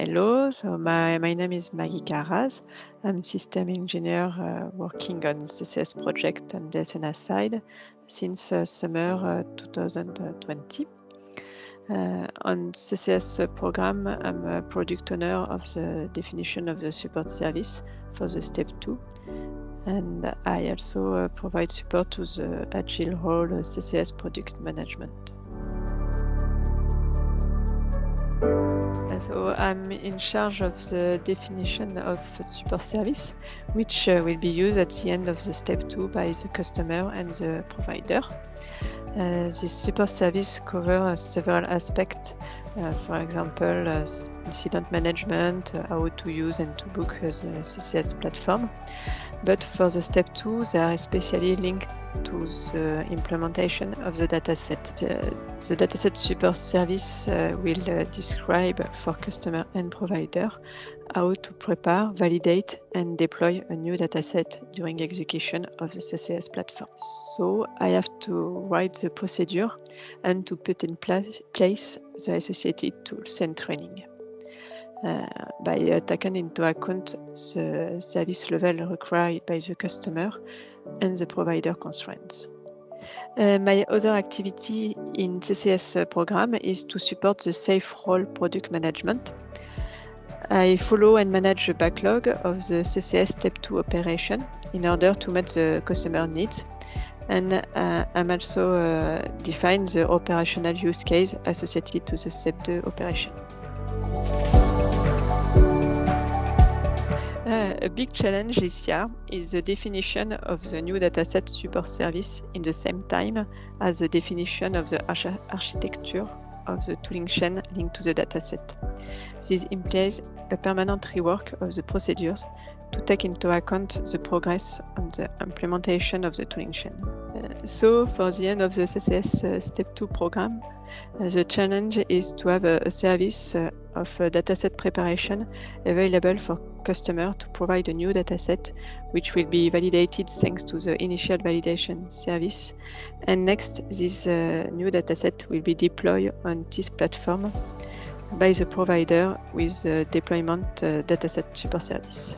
Hello, so my name is Maggie Carras. I'm system engineer working on CCS project on the SNA side since summer 2020. On CCS program, I'm a product owner of the definition of the support service for the step 2. And I also provide support to the Agile role CCS product management. So I'm in charge of the definition of support service, which will be used at the end of the step 2 by the customer and the provider. This support service covers several aspects, for example, incident management, how to use and to book the CCS platform. But for the step 2, they are especially linked to the implementation of the dataset. The dataset support service will describe for customer and provider how to prepare, validate, and deploy a new dataset during execution of the CCS platform. So I have to write the procedure and to put in place the associated tools and training. By taking into account the service level required by the customer and the provider constraints. My other activity in CCS program is to support the safe role product management. I follow and manage the backlog of the CCS step 2 operation in order to meet the customer needs. And I'm also define the operational use case associated to the step 2 operation. A big challenge this year is the definition of the new dataset support service in the same time as the definition of the architecture of the tooling chain linked to the dataset. This implies a permanent rework of the procedures to take into account the progress on the implementation of the tooling chain. So for the end of the CCS Step 2 program, the challenge is to have a service of dataset preparation available for customer to provide a new dataset which will be validated thanks to the initial validation service. And next, this new dataset will be deployed on this platform by the provider with the deployment dataset support service.